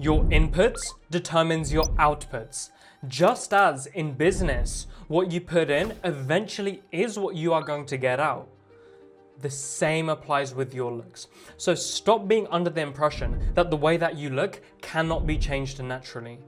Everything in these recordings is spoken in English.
Your inputs determines your outputs. Just as in business, what you put in eventually is what you are going to get out. The same applies with your looks. So stop being under the impression that the way that you look cannot be changed naturally.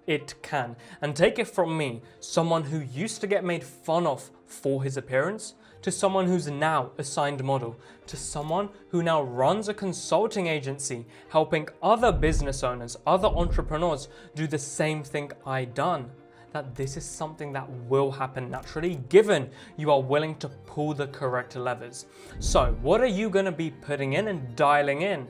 It can. And take it from me, someone who used to get made fun of for his appearance, to someone who's now a signed model, to someone who now runs a consulting agency, helping other business owners, other entrepreneurs do the same thing I done. That this is something that will happen naturally, given you are willing to pull the correct levers. So what are you going to be putting in and dialing in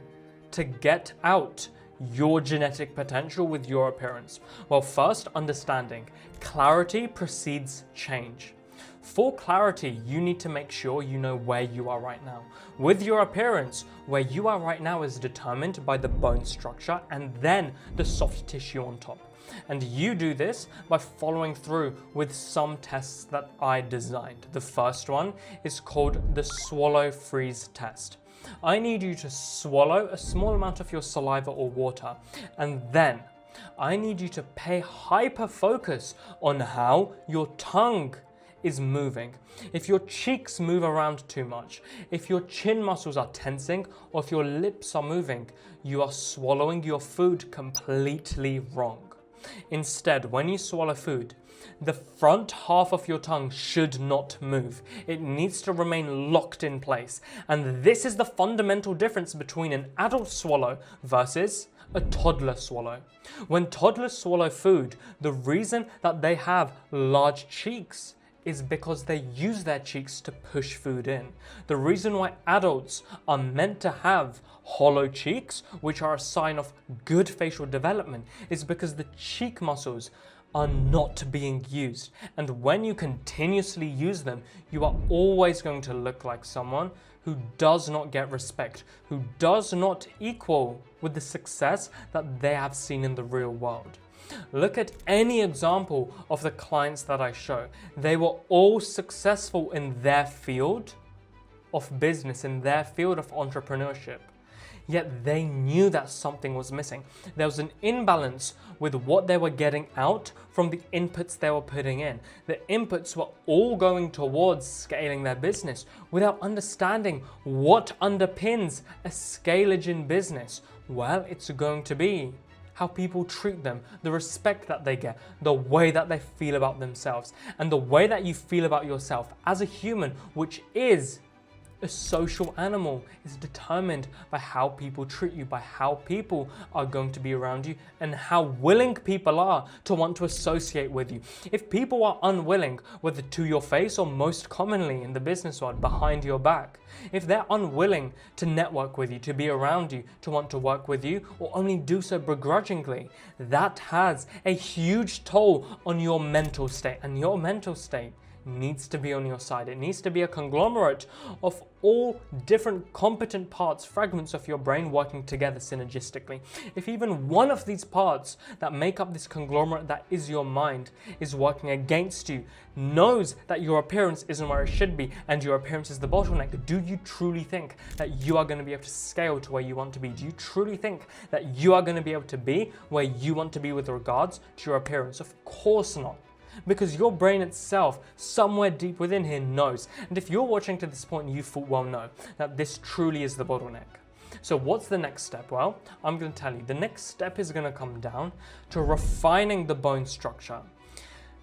to get out your genetic potential with your appearance? Well, first, understanding clarity precedes change. For clarity, you need to make sure you know where you are right now. With your appearance, where you are right now is determined by the bone structure and then the soft tissue on top. And you do this by following through with some tests that I designed. The first one is called the swallow freeze test. I need you to swallow a small amount of your saliva or water, and then I need you to pay hyper focus on how your tongue is moving. If your cheeks move around too much, if your chin muscles are tensing, or if your lips are moving, you are swallowing your food completely wrong. Instead, when you swallow food, the front half of your tongue should not move. It needs to remain locked in place. And this is the fundamental difference between an adult swallow versus a toddler swallow. When toddlers swallow food, the reason that they have large cheeks is because they use their cheeks to push food in. The reason why adults are meant to have hollow cheeks, which are a sign of good facial development, is because the cheek muscles are not being used. And when you continuously use them, you are always going to look like someone who does not get respect, who does not equal with the success that they have seen in the real world. Look at any example of the clients that I show. They were all successful in their field of business, in their field of entrepreneurship. Yet they knew that something was missing. There was an imbalance with what they were getting out from the inputs they were putting in. The inputs were all going towards scaling their business without understanding what underpins a scalage in business. Well, it's going to be how people treat them, the respect that they get, the way that they feel about themselves, and the way that you feel about yourself as a human, which is a social animal, is determined by how people treat you, by how people are going to be around you, and how willing people are to want to associate with you. If people are unwilling, whether to your face or most commonly in the business world, behind your back, if they're unwilling to network with you, to be around you, to want to work with you, or only do so begrudgingly, that has a huge toll on your mental state. And your mental state needs to be on your side. It needs to be a conglomerate of all different competent parts, fragments of your brain working together synergistically. If even one of these parts that make up this conglomerate that is your mind is working against you, knows that your appearance isn't where it should be, and your appearance is the bottleneck, do you truly think that you are going to be able to scale to where you want to be? Do you truly think that you are going to be able to be where you want to be with regards to your appearance? Of course not. Because your brain itself, somewhere deep within here, knows. And if you're watching to this point, you full well know that this truly is the bottleneck. So what's the next step? Well, I'm going to tell you. The next step is going to come down to refining the bone structure.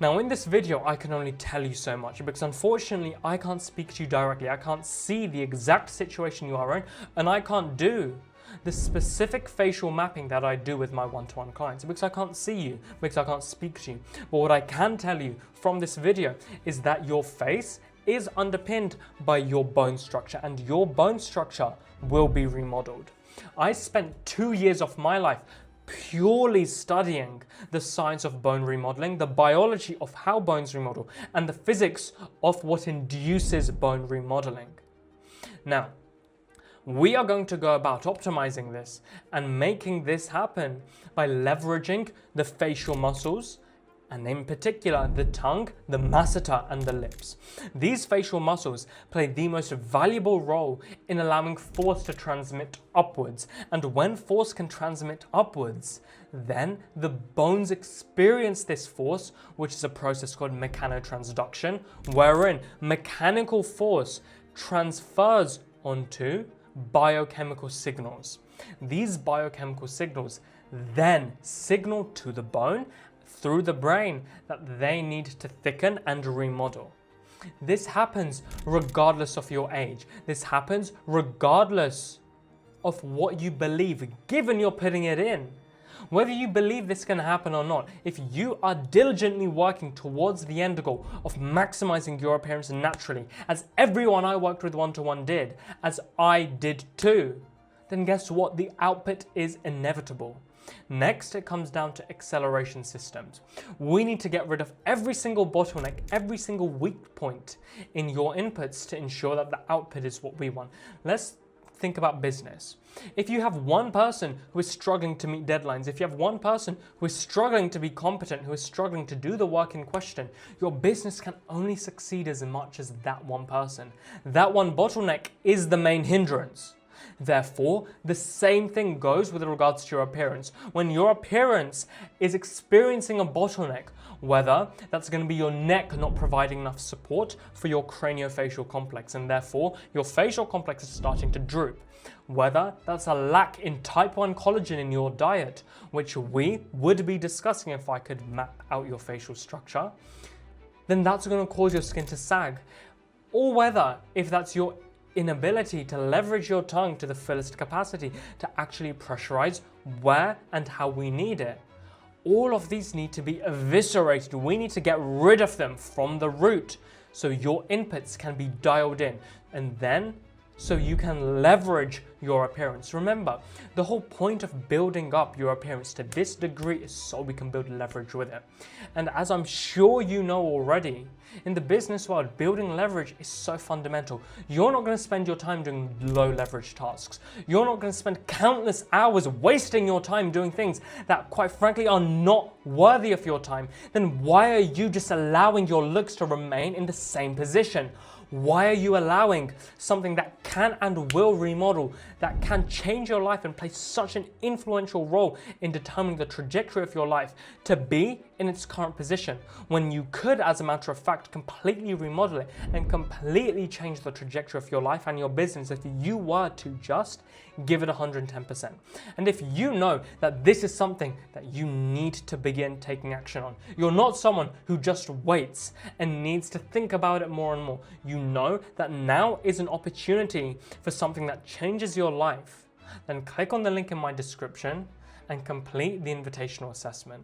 Now in this video, I can only tell you so much because unfortunately, I can't speak to you directly. I can't see the exact situation you are in, and I can't do the specific facial mapping that I do with my one-to-one clients because I can't see you, because I can't speak to you. But what I can tell you from this video is that your face is underpinned by your bone structure, and your bone structure will be remodeled. I spent 2 years of my life purely studying the science of bone remodeling, the biology of how bones remodel, and the physics of what induces bone remodeling. Now, we are going to go about optimizing this and making this happen by leveraging the facial muscles and in particular the tongue, the masseter, and the lips. These facial muscles play the most valuable role in allowing force to transmit upwards, and when force can transmit upwards, then the bones experience this force, which is a process called mechanotransduction, wherein mechanical force transfers onto biochemical signals. These biochemical signals then signal to the bone through the brain that they need to thicken and remodel. This happens regardless of your age. This happens regardless of what you believe, given you're putting it in. Whether you believe this can happen or not, if you are diligently working towards the end goal of maximizing your appearance naturally, as everyone I worked with one-to-one did, as I did too, then guess what? The output is inevitable. Next, it comes down to acceleration systems. We need to get rid of every single bottleneck, every single weak point in your inputs to ensure that the output is what we want. Let's think about business. If you have one person who is struggling to meet deadlines, if you have one person who is struggling to be competent, who is struggling to do the work in question, your business can only succeed as much as that one person. That one bottleneck is the main hindrance. Therefore, the same thing goes with regards to your appearance. When your appearance is experiencing a bottleneck, whether that's going to be your neck not providing enough support for your craniofacial complex, and therefore your facial complex is starting to droop, whether that's a lack in type 1 collagen in your diet, which we would be discussing if I could map out your facial structure, then that's going to cause your skin to sag. Or whether, if that's your inability to leverage your tongue to the fullest capacity to actually pressurize where and how we need it. All of these need to be eviscerated. We need to get rid of them from the root so your inputs can be dialed in, and then so you can leverage your appearance. Remember, the whole point of building up your appearance to this degree is so we can build leverage with it. And as I'm sure you know already, in the business world, building leverage is so fundamental. You're not going to spend your time doing low leverage tasks. You're not going to spend countless hours wasting your time doing things that, quite frankly, are not worthy of your time. Then why are you just allowing your looks to remain in the same position? Why are you allowing something that can and will remodel, that can change your life and play such an influential role in determining the trajectory of your life, to be in its current position, when you could, as a matter of fact, completely remodel it and completely change the trajectory of your life and your business if you were to just give it 110%. And if you know that this is something that you need to begin taking action on, you're not someone who just waits and needs to think about it more and more. You know that now is an opportunity for something that changes your life, then click on the link in my description and complete the invitational assessment.